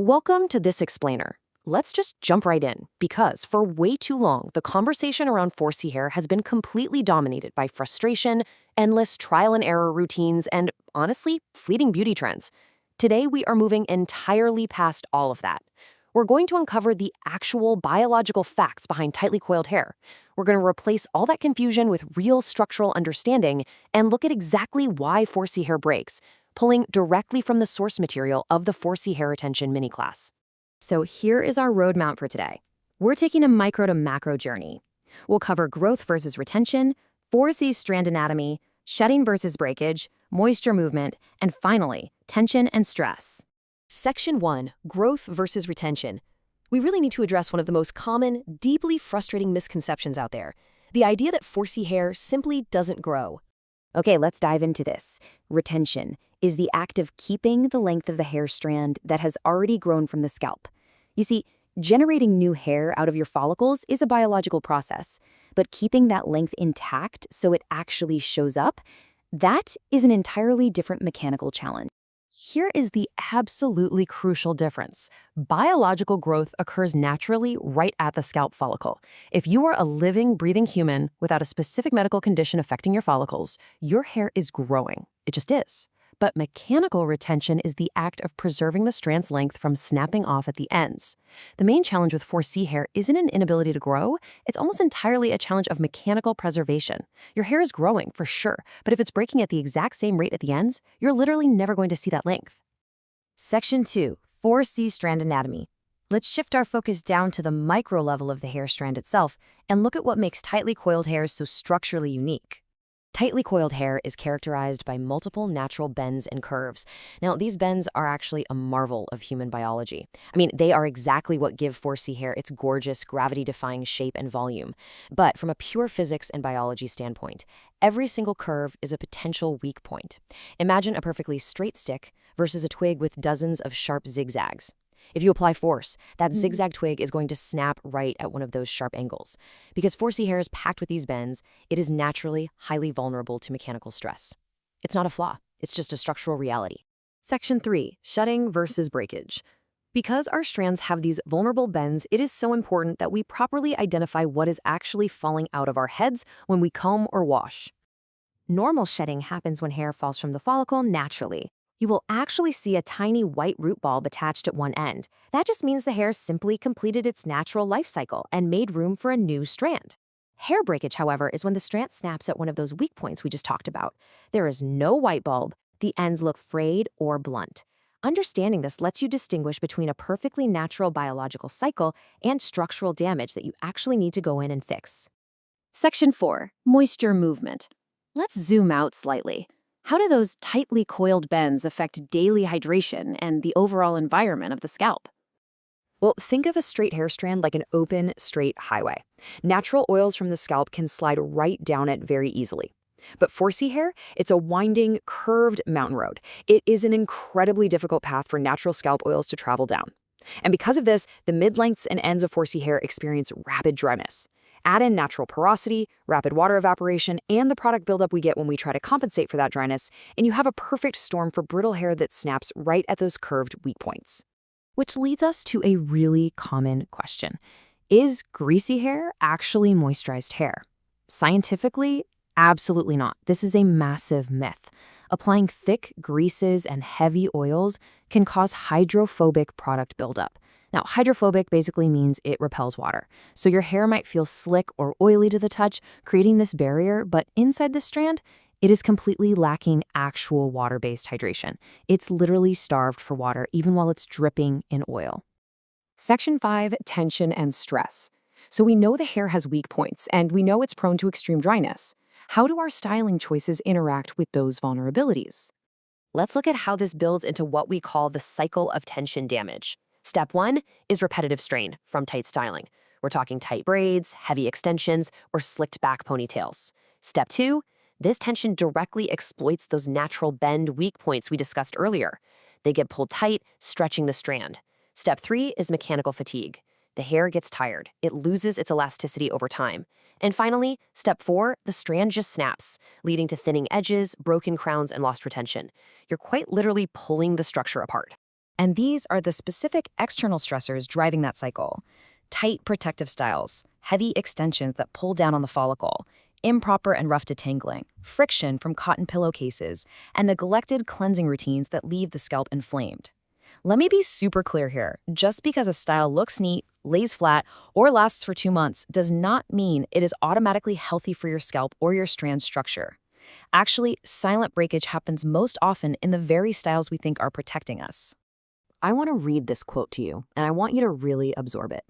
Welcome to This Explainer. Let's just jump right in, because for way too long, the conversation around 4C hair has been completely dominated by frustration, endless trial and error routines, and honestly, fleeting beauty trends. Today, we are moving entirely past all of that. We're going to uncover the actual biological facts behind tightly coiled hair. We're going to replace all that confusion with real structural understanding and look at exactly why 4C hair breaks, pulling directly from the source material of the 4C hair retention mini class. So here is our roadmap for today. We're taking a micro to macro journey. We'll cover growth versus retention, 4C strand anatomy, shedding versus breakage, moisture movement, and finally, tension and stress. Section 1, growth versus retention. We really need to address one of the most common, deeply frustrating misconceptions out there: the idea that 4C hair simply doesn't grow. Okay, let's dive into this. Retention is the act of keeping the length of the hair strand that has already grown from the scalp. You see, generating new hair out of your follicles is a biological process, but keeping that length intact so it actually shows up, that is an entirely different mechanical challenge. Here is the absolutely crucial difference. Biological growth occurs naturally right at the scalp follicle. If you are a living, breathing human without a specific medical condition affecting your follicles, your hair is growing. It just is. But mechanical retention is the act of preserving the strand's length from snapping off at the ends. The main challenge with 4C hair isn't an inability to grow, it's almost entirely a challenge of mechanical preservation. Your hair is growing, for sure, but if it's breaking at the exact same rate at the ends, you're literally never going to see that length. Section 2, 4C strand anatomy. Let's shift our focus down to the micro level of the hair strand itself and look at what makes tightly coiled hairs so structurally unique. Tightly coiled hair is characterized by multiple natural bends and curves. Now, these bends are actually a marvel of human biology. They are exactly what give 4C hair its gorgeous, gravity-defying shape and volume. But from a pure physics and biology standpoint, every single curve is a potential weak point. Imagine a perfectly straight stick versus a twig with dozens of sharp zigzags. If you apply force, that zigzag twig is going to snap right at one of those sharp angles. Because 4C hair is packed with these bends, it is naturally highly vulnerable to mechanical stress. It's not a flaw, it's just a structural reality. Section 3, shedding versus breakage. Because our strands have these vulnerable bends, it is so important that we properly identify what is actually falling out of our heads when we comb or wash. Normal shedding happens when hair falls from the follicle naturally. You will actually see a tiny white root bulb attached at one end. That just means the hair simply completed its natural life cycle and made room for a new strand. Hair breakage, however, is when the strand snaps at one of those weak points we just talked about. There is no white bulb, the ends look frayed or blunt. Understanding this lets you distinguish between a perfectly natural biological cycle and structural damage that you actually need to go in and fix. Section 4, moisture movement. Let's zoom out slightly. How do those tightly coiled bends affect daily hydration and the overall environment of the scalp? Well, think of a straight hair strand like an open, straight highway. Natural oils from the scalp can slide right down it very easily. But 4C hair, it's a winding, curved mountain road. It is an incredibly difficult path for natural scalp oils to travel down. And because of this, the mid-lengths and ends of 4C hair experience rapid dryness. Add in natural porosity, rapid water evaporation, and the product buildup we get when we try to compensate for that dryness, and you have a perfect storm for brittle hair that snaps right at those curved weak points. Which leads us to a really common question. Is greasy hair actually moisturized hair? Scientifically, absolutely not. This is a massive myth. Applying thick greases and heavy oils can cause hydrophobic product buildup. Now, hydrophobic basically means it repels water. So your hair might feel slick or oily to the touch, creating this barrier, but inside the strand, it is completely lacking actual water-based hydration. It's literally starved for water, even while it's dripping in oil. Section 5, tension and stress. So we know the hair has weak points, and we know it's prone to extreme dryness. How do our styling choices interact with those vulnerabilities? Let's look at how this builds into what we call the cycle of tension damage. Step 1 is repetitive strain from tight styling. We're talking tight braids, heavy extensions, or slicked back ponytails. Step 2, this tension directly exploits those natural bend weak points we discussed earlier. They get pulled tight, stretching the strand. Step 3 is mechanical fatigue. The hair gets tired. It loses its elasticity over time. And finally, step 4, the strand just snaps, leading to thinning edges, broken crowns, and lost retention. You're quite literally pulling the structure apart. And these are the specific external stressors driving that cycle. Tight protective styles, heavy extensions that pull down on the follicle, improper and rough detangling, friction from cotton pillowcases, and neglected cleansing routines that leave the scalp inflamed. Let me be super clear here. Just because a style looks neat, lays flat, or lasts for 2 months does not mean it is automatically healthy for your scalp or your strand structure. Actually, silent breakage happens most often in the very styles we think are protecting us. I want to read this quote to you, and I want you to really absorb it.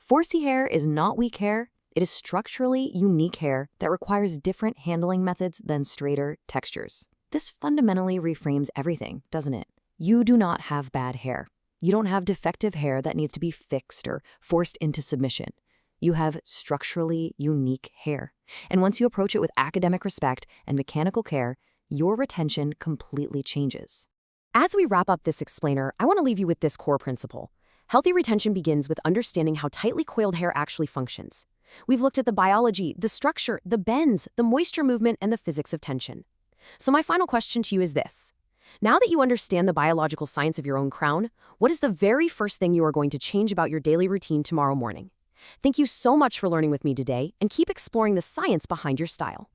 4C hair is not weak hair. It is structurally unique hair that requires different handling methods than straighter textures. This fundamentally reframes everything, doesn't it? You do not have bad hair. You don't have defective hair that needs to be fixed or forced into submission. You have structurally unique hair. And once you approach it with academic respect and mechanical care, your retention completely changes. As we wrap up this explainer, I want to leave you with this core principle. Healthy retention begins with understanding how tightly coiled hair actually functions. We've looked at the biology, the structure, the bends, the moisture movement, and the physics of tension. So my final question to you is this. Now that you understand the biological science of your own crown, what is the very first thing you are going to change about your daily routine tomorrow morning? Thank you so much for learning with me today, and keep exploring the science behind your style.